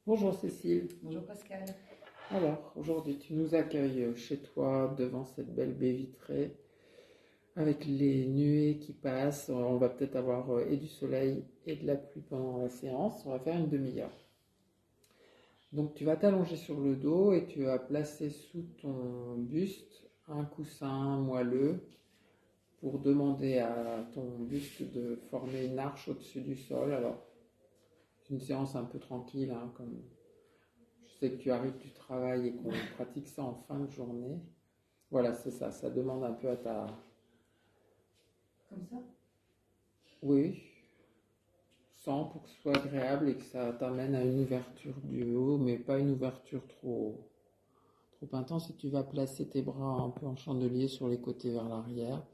Bonjour Cécile. Bonjour Pascal. Alors, aujourd'hui, tu nous accueilles chez toi devant cette belle baie vitrée avec les nuées qui passent. On va peut-être avoir et du soleil et de la pluie pendant la séance. On va faire une demi-heure. Donc, tu vas t'allonger sur le dos et tu vas placer sous ton buste un coussin moelleux pour demander à ton buste de former une arche au-dessus du sol. Alors, c'est une séance un peu tranquille, hein, comme je sais que tu arrives du travail et qu'on pratique ça en fin de journée. Voilà, c'est ça. Ça demande un peu à ta... Comme ça? Oui, sans pour que ce soit agréable et que ça t'amène à une ouverture du haut, mais pas une ouverture trop intense. Et tu vas placer tes bras un peu en chandelier sur les côtés vers l'arrière,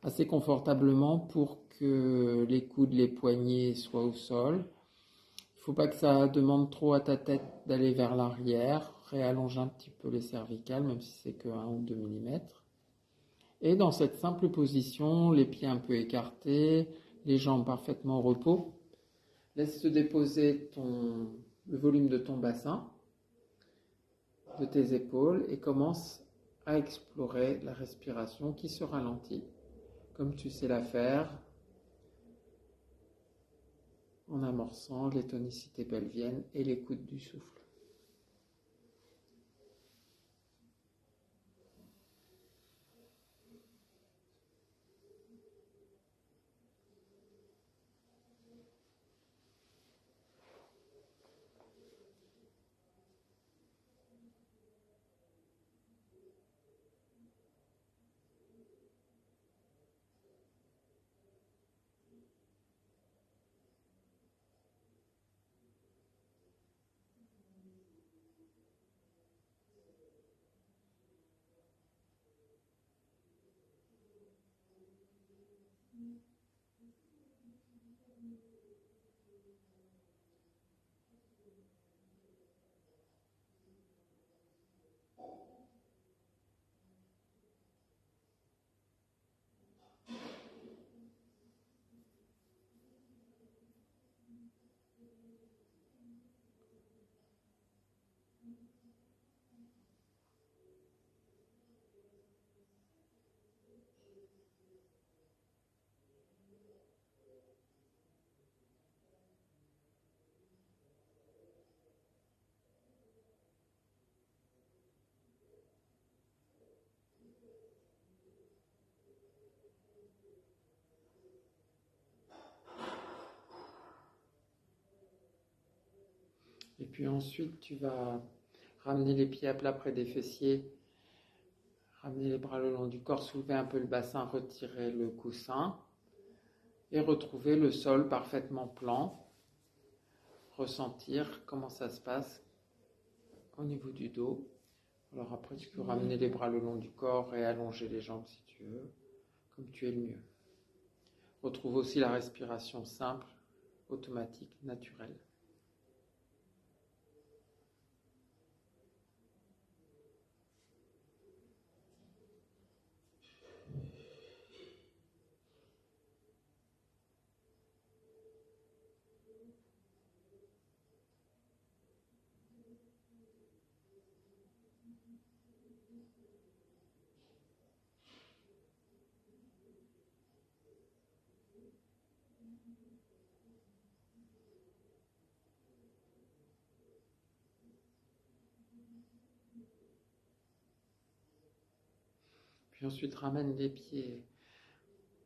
assez confortablement pour que les coudes, les poignets soient au sol. Il ne faut pas que ça demande trop à ta tête d'aller vers l'arrière. Réallonge un petit peu les cervicales, même si c'est que 1 ou 2 millimètres. Et dans cette simple position, les pieds un peu écartés, les jambes parfaitement au repos, laisse se déposer le volume de ton bassin, de tes épaules et commence à explorer la respiration qui se ralentit, comme tu sais la faire, en amorçant les tonicités pelviennes et l'écoute du souffle. Et puis ensuite, tu vas ramener les pieds à plat près des fessiers, ramener les bras le long du corps, soulever un peu le bassin, retirer le coussin et retrouver le sol parfaitement plan. Ressentir comment ça se passe au niveau du dos. Alors après, tu peux ramener les bras le long du corps et allonger les jambes si tu veux, comme tu es le mieux. Retrouve aussi la respiration simple, automatique, naturelle. Puis ensuite, ramène les pieds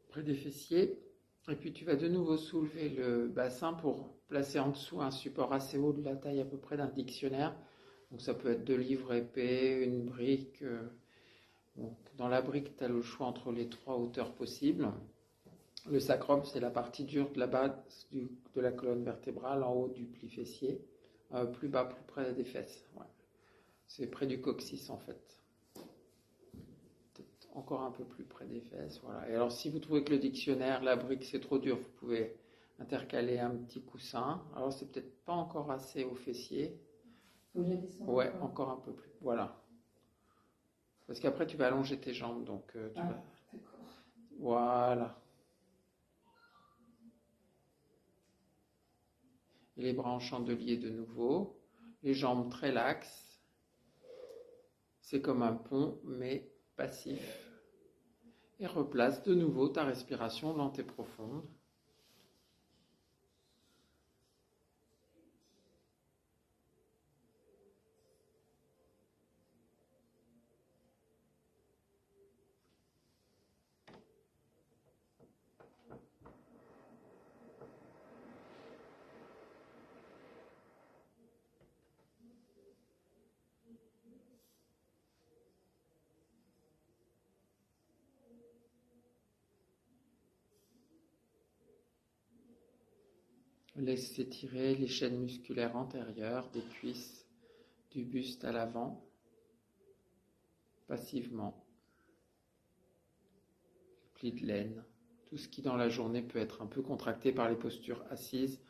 près des fessiers. Et puis tu vas de nouveau soulever le bassin pour placer en dessous un support assez haut de la taille à peu près d'un dictionnaire. Donc ça peut être 2 livres épais, une brique. Donc, dans la brique, tu as le choix entre les 3 hauteurs possibles. Le sacrum, c'est la partie dure de la base de la colonne vertébrale, en haut du pli fessier. Plus bas, plus près des fesses. Ouais. C'est près du coccyx en fait. Peut-être encore un peu plus près des fesses. Voilà. Et alors, si vous trouvez que le dictionnaire, la brique, c'est trop dur, vous pouvez intercaler un petit coussin. Alors, c'est peut-être pas encore assez au fessier. Faut que je descende Ouais, encore. encore un peu plus. Voilà. Parce qu'après, tu vas allonger tes jambes. Donc, tu vas. D'accord. Voilà. Et les bras en chandelier de nouveau. les jambes très laxes. C'est comme un pont, mais passif. Et replace de nouveau ta respiration lente et profonde. Laisse s'étirer les chaînes musculaires antérieures des cuisses, du buste à l'avant, passivement. Plis de laine, tout ce qui dans la journée peut être un peu contracté par les postures assises,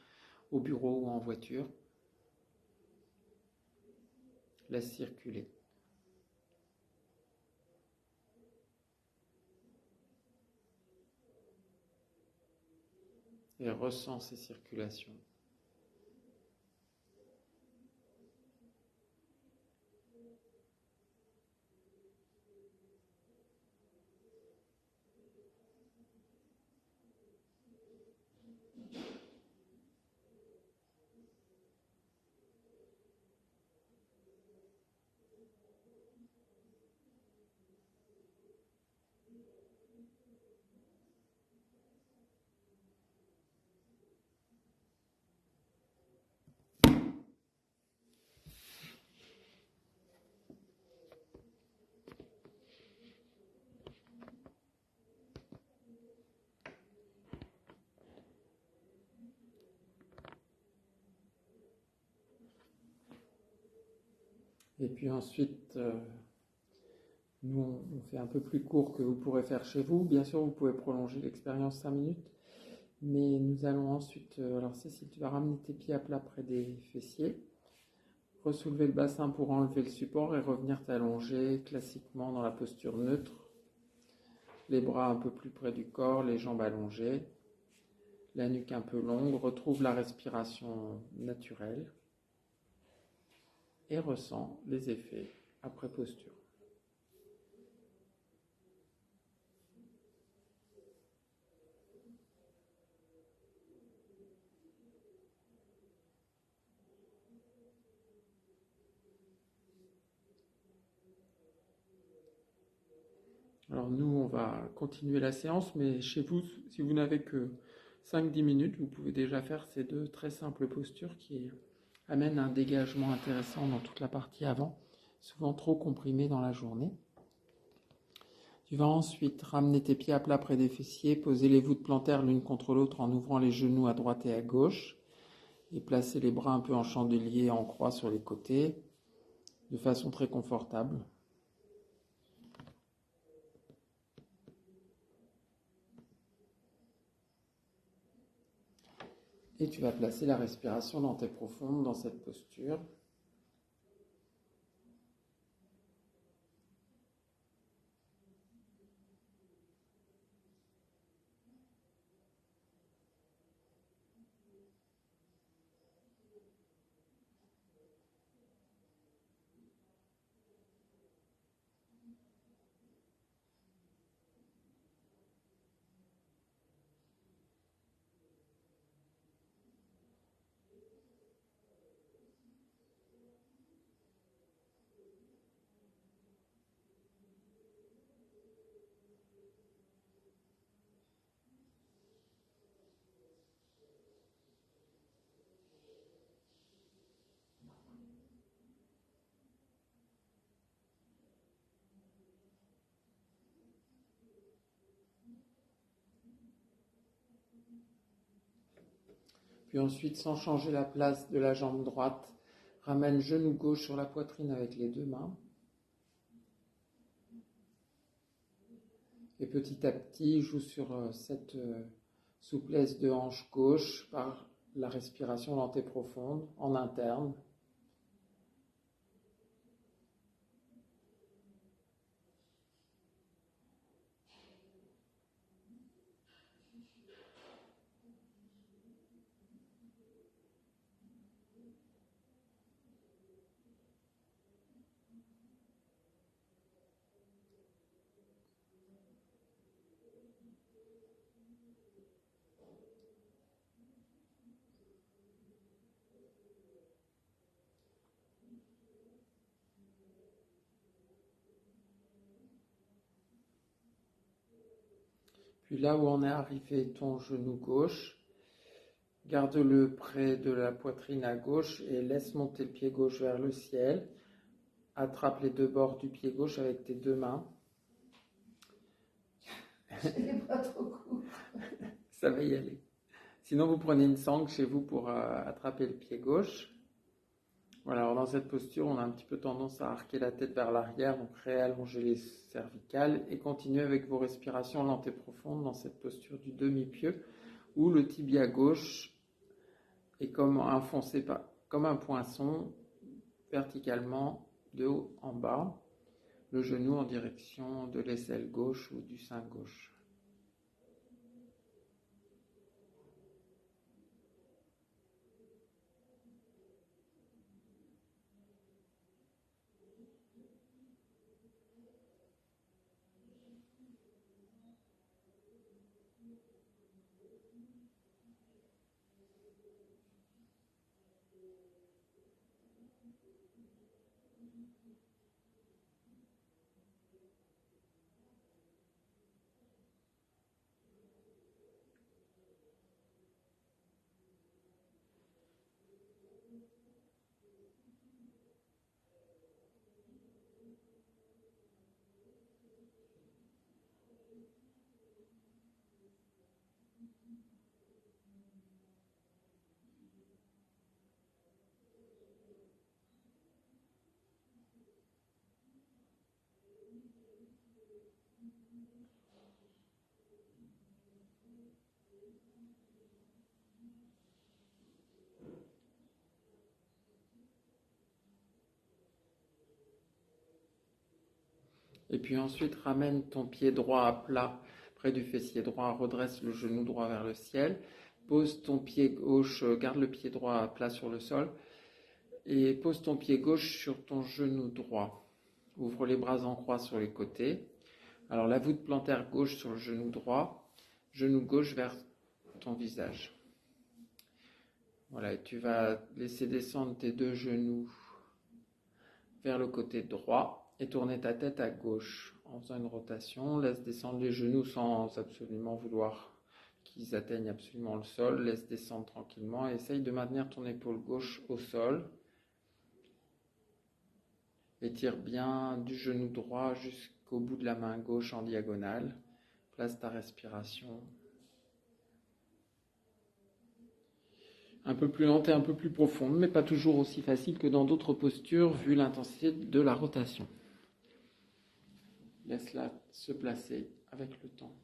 au bureau ou en voiture. Laisse circuler. Et ressens ces circulations. Et puis ensuite, nous on fait un peu plus court que vous pourrez faire chez vous. Bien sûr, vous pouvez prolonger l'expérience 5 minutes. Mais nous allons ensuite, alors Cécile, tu vas ramener tes pieds à plat près des fessiers, ressoulever le bassin pour enlever le support et revenir t'allonger classiquement dans la posture neutre. Les bras un peu plus près du corps, les jambes allongées, la nuque un peu longue, retrouve la respiration naturelle et ressens les effets après posture. Alors nous, on va continuer la séance, mais chez vous, si vous n'avez que 5-10 minutes, vous pouvez déjà faire ces deux très simples postures qui amènent un dégagement intéressant dans toute la partie avant, souvent trop comprimée dans la journée. Tu vas ensuite ramener tes pieds à plat près des fessiers, poser les voûtes plantaires l'une contre l'autre en ouvrant les genoux à droite et à gauche, et placer les bras un peu en chandelier en croix sur les côtés, de façon très confortable. Et tu vas placer la respiration lente et profonde dans cette posture. Puis ensuite, sans changer la place de la jambe droite, ramène genou gauche sur la poitrine avec les deux mains. Et petit à petit, joue sur cette souplesse de hanche gauche par la respiration lente et profonde en interne. Puis là où en est arrivé ton genou gauche, garde-le près de la poitrine à gauche et laisse monter le pied gauche vers le ciel. Attrape les deux bords du pied gauche avec tes deux mains. J'ai les bras trop courts. Ça va y aller. Sinon, vous prenez une sangle chez vous pour attraper le pied gauche. Voilà, alors dans cette posture, on a un petit peu tendance à arquer la tête vers l'arrière, donc réallonger les cervicales et continuer avec vos respirations lentes et profondes dans cette posture du demi-pieu où le tibia gauche est comme enfoncé comme un poinçon verticalement de haut en bas, le genou en direction de l'aisselle gauche ou du sein gauche. Et puis ensuite, ramène ton pied droit à plat près du fessier droit, redresse le genou droit vers le ciel, pose ton pied gauche, garde le pied droit à plat sur le sol et pose ton pied gauche sur ton genou droit. Ouvre les bras en croix sur les côtés. Alors la voûte plantaire gauche sur le genou droit, genou gauche vers ton visage. Voilà, et tu vas laisser descendre tes deux genoux vers le côté droit et tourner ta tête à gauche en faisant une rotation. Laisse descendre les genoux sans absolument vouloir qu'ils atteignent absolument le sol. Laisse descendre tranquillement et essaye de maintenir ton épaule gauche au sol. Étire bien du genou droit jusqu'au bout de la main gauche en diagonale. Place ta respiration un peu plus lente et un peu plus profonde, mais pas toujours aussi facile que dans d'autres postures vu l'intensité de la rotation. Laisse-la se placer avec le temps.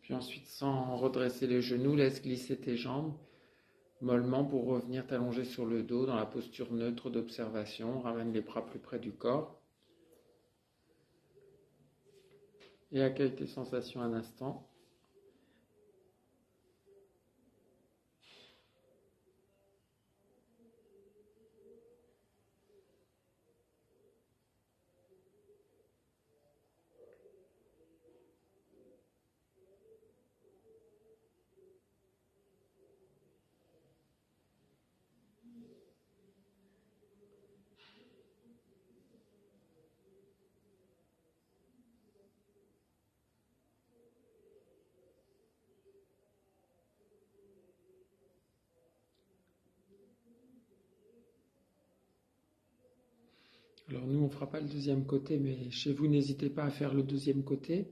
Puis ensuite, sans redresser les genoux, laisse glisser tes jambes mollement pour revenir t'allonger sur le dos dans la posture neutre d'observation. Ramène les bras plus près du corps. Et accueille tes sensations un instant. Alors nous, on ne fera pas le deuxième côté, mais chez vous, n'hésitez pas à faire le deuxième côté.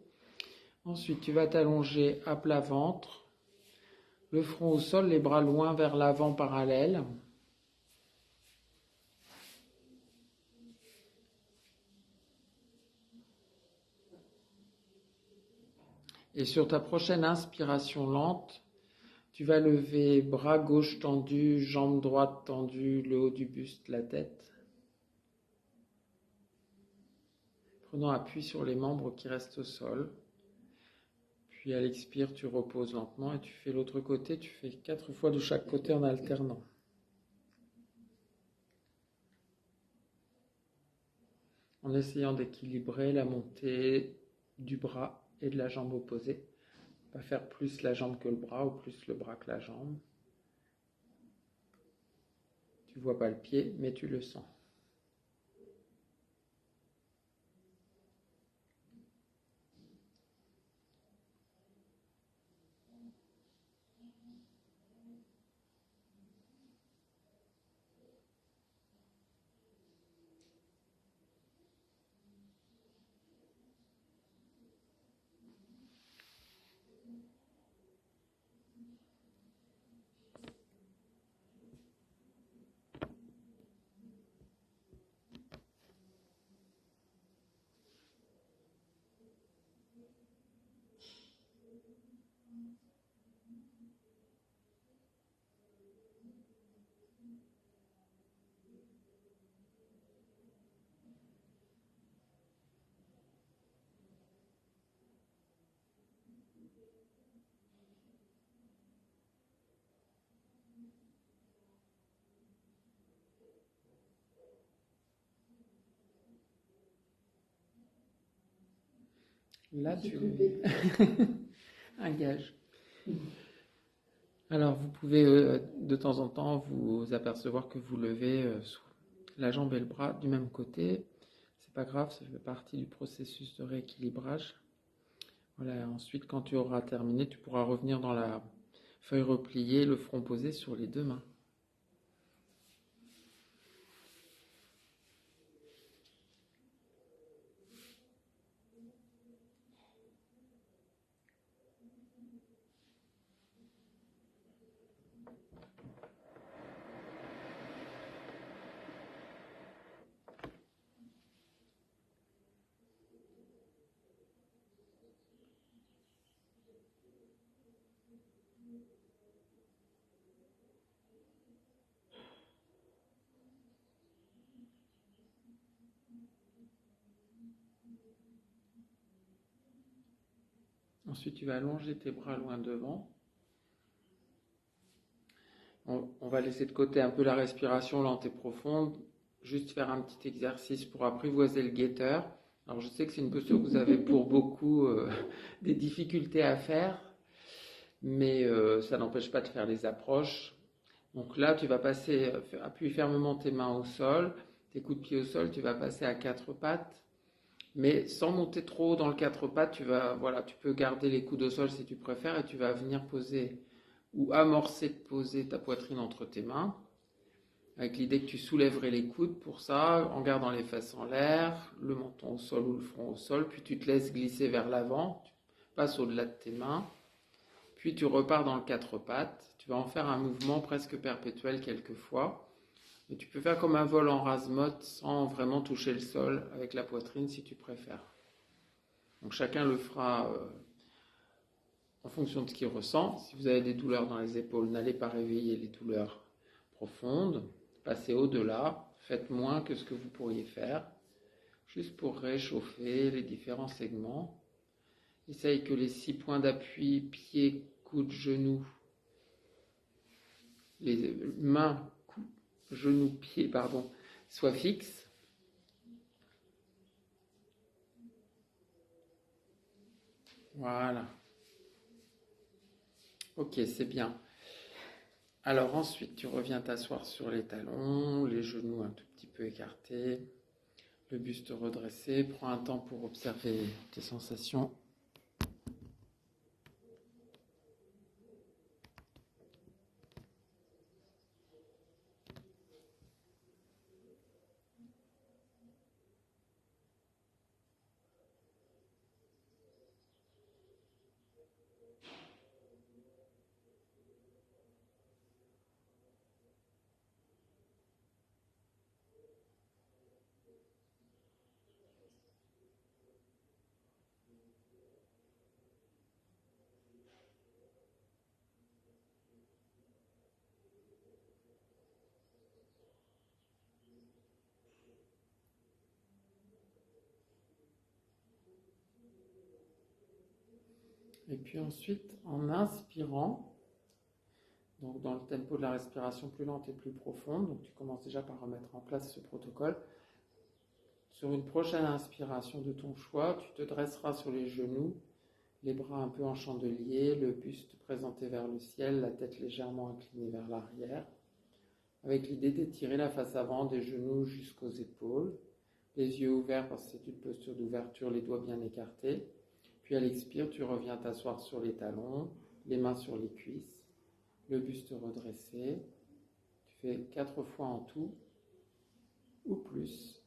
Ensuite, tu vas t'allonger à plat ventre, Le front au sol, les bras loin vers l'avant parallèles. Et sur ta prochaine inspiration lente, tu vas lever bras gauche tendu, jambe droite tendue, le haut du buste, la tête. Prenant appui sur les membres qui restent au sol. Puis à l'expire, tu reposes lentement et tu fais l'autre côté. Tu fais 4 fois de chaque côté en alternant. En essayant d'équilibrer la montée du bras et de la jambe opposée. Pas faire plus la jambe que le bras ou plus le bras que la jambe. Tu vois pas le pied, mais tu le sens. Là, tu un gage. Alors, vous pouvez de temps en temps vous apercevoir que vous levez la jambe et le bras du même côté. C'est pas grave, ça fait partie du processus de rééquilibrage. Voilà, ensuite, quand tu auras terminé, tu pourras revenir dans la feuille repliée, le front posé sur les 2 mains. Ensuite, tu vas allonger tes bras loin devant. On va laisser de côté un peu la respiration lente et profonde, juste faire un petit exercice pour apprivoiser le guetteur. Alors je sais que c'est une posture que vous avez pour beaucoup des difficultés à faire, mais ça n'empêche pas de faire les approches. Donc là, tu vas passer, appuie fermement tes mains au sol, tes coups de pied au sol, tu vas passer à 4 pattes, mais sans monter trop haut dans le 4 pattes, tu peux garder les coudes au sol si tu préfères, et tu vas venir poser ou amorcer de poser ta poitrine entre tes mains, avec l'idée que tu soulèverais les coudes pour ça, en gardant les fesses en l'air, le menton au sol ou le front au sol, puis tu te laisses glisser vers l'avant, tu passes au-delà de tes mains, puis tu repars dans le 4 pattes, tu vas en faire un mouvement presque perpétuel quelquefois, et tu peux faire comme un vol en rase-motte sans vraiment toucher le sol avec la poitrine si tu préfères. Donc chacun le fera en fonction de ce qu'il ressent. Si vous avez des douleurs dans les épaules, n'allez pas réveiller les douleurs profondes. Passez au-delà. Faites moins que ce que vous pourriez faire. Juste pour réchauffer les différents segments. Essaye que les 6 points d'appui, pieds, coudes, genoux, les mains, genoux, pieds, soient fixes. Voilà. Ok, c'est bien. Alors ensuite, tu reviens t'asseoir sur les talons, les genoux un tout petit peu écartés, le buste redressé. Prends un temps pour observer tes sensations. Et puis ensuite, en inspirant, donc dans le tempo de la respiration plus lente et plus profonde, donc tu commences déjà par remettre en place ce protocole. Sur une prochaine inspiration de ton choix, tu te dresseras sur les genoux, les bras un peu en chandelier, le buste présenté vers le ciel, la tête légèrement inclinée vers l'arrière, avec l'idée d'étirer la face avant des genoux jusqu'aux épaules, les yeux ouverts parce que c'est une posture d'ouverture, les doigts bien écartés. Puis à l'expire, tu reviens t'asseoir sur les talons, les mains sur les cuisses, le buste redressé. Tu fais 4 fois en tout, ou plus,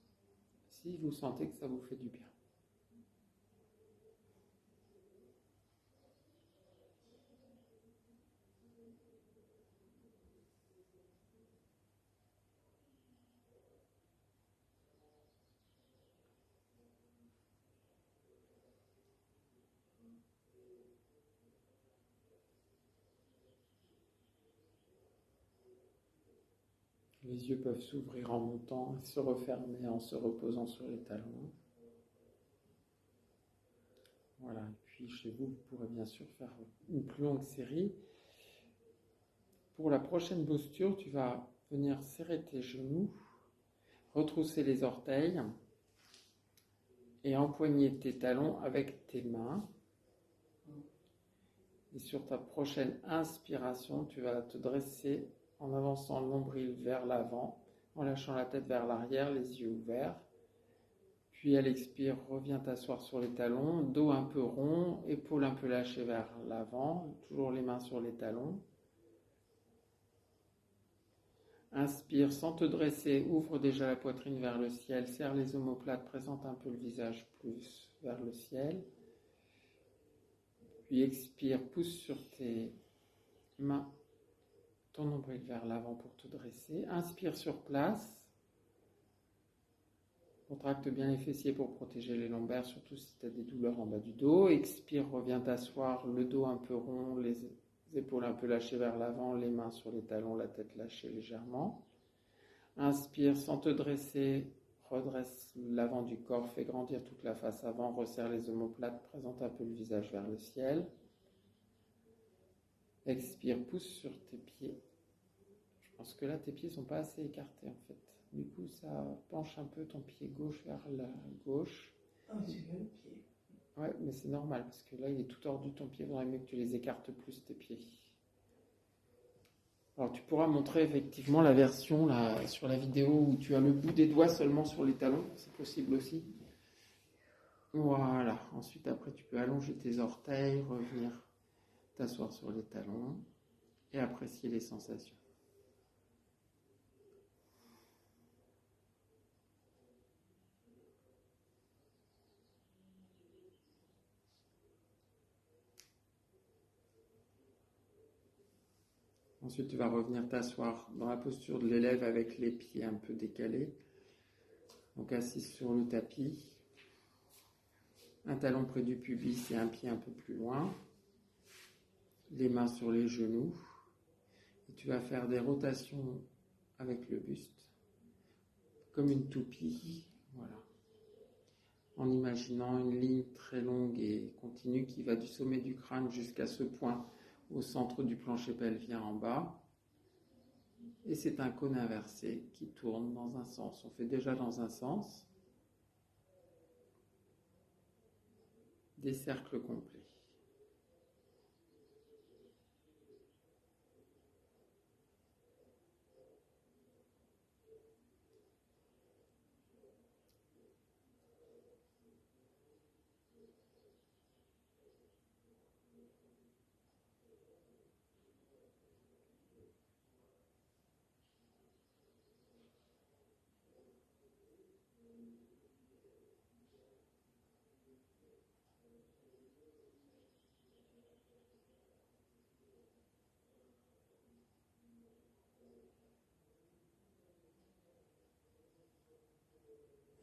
si vous sentez que ça vous fait du bien. Les yeux peuvent s'ouvrir en montant et se refermer en se reposant sur les talons. Voilà, et puis chez vous, vous pourrez bien sûr faire une plus longue série. Pour la prochaine posture, tu vas venir serrer tes genoux, retrousser les orteils et empoigner tes talons avec tes mains. Et sur ta prochaine inspiration, tu vas te dresser en avançant le nombril vers l'avant, en lâchant la tête vers l'arrière, les yeux ouverts. Puis à l'expire, reviens t'asseoir sur les talons, dos un peu rond, épaules un peu lâchées vers l'avant, toujours les mains sur les talons. Inspire sans te dresser, ouvre déjà la poitrine vers le ciel, serre les omoplates, présente un peu le visage plus vers le ciel. Puis expire, pousse sur tes mains ton nombril vers l'avant pour te dresser. Inspire sur place. Contracte bien les fessiers pour protéger les lombaires, surtout si tu as des douleurs en bas du dos. Expire, reviens t'asseoir, le dos un peu rond, les épaules un peu lâchées vers l'avant, les mains sur les talons, la tête lâchée légèrement. Inspire sans te dresser, redresse l'avant du corps, fais grandir toute la face avant, resserre les omoplates, présente un peu le visage vers le ciel. Expire, pousse sur tes pieds. Je pense que là, tes pieds ne sont pas assez écartés en fait. Du coup, ça penche un peu ton pied gauche vers la gauche. Ah, c'est bien le pied. Ouais, mais c'est normal parce que là, il est tout tordu ton pied. Il vaudrait mieux que tu les écartes plus tes pieds. Alors, tu pourras montrer effectivement la version là, sur la vidéo où tu as le bout des doigts seulement sur les talons. C'est possible aussi. Voilà. Ensuite, après, tu peux allonger tes orteils, revenir t'asseoir sur les talons et apprécier les sensations. Ensuite, tu vas revenir t'asseoir dans la posture de l'élève avec les pieds un peu décalés. Donc assis sur le tapis, un talon près du pubis et un pied un peu plus loin, les mains sur les genoux. Et tu vas faire des rotations avec le buste, comme une toupie, voilà. En imaginant une ligne très longue et continue qui va du sommet du crâne jusqu'à ce point au centre du plancher pelvien en bas. Et c'est un cône inversé qui tourne dans un sens. On fait déjà dans un sens des cercles complets.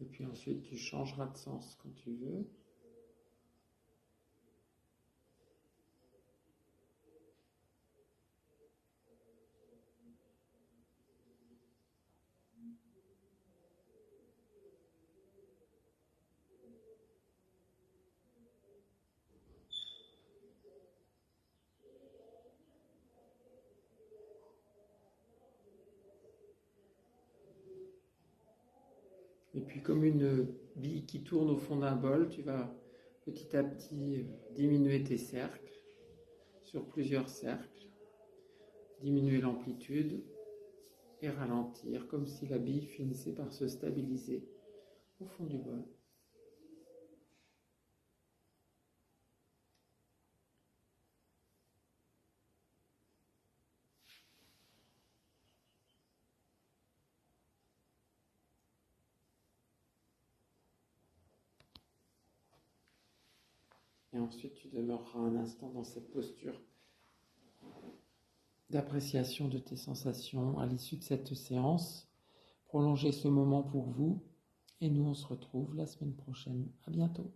Et puis ensuite, tu changeras de sens quand tu veux. Et puis comme une bille qui tourne au fond d'un bol, tu vas petit à petit diminuer tes cercles sur plusieurs cercles, diminuer l'amplitude et ralentir comme si la bille finissait par se stabiliser au fond du bol. Et ensuite, tu demeureras un instant dans cette posture d'appréciation de tes sensations à l'issue de cette séance. Prolongez ce moment pour vous et nous, on se retrouve la semaine prochaine. À bientôt.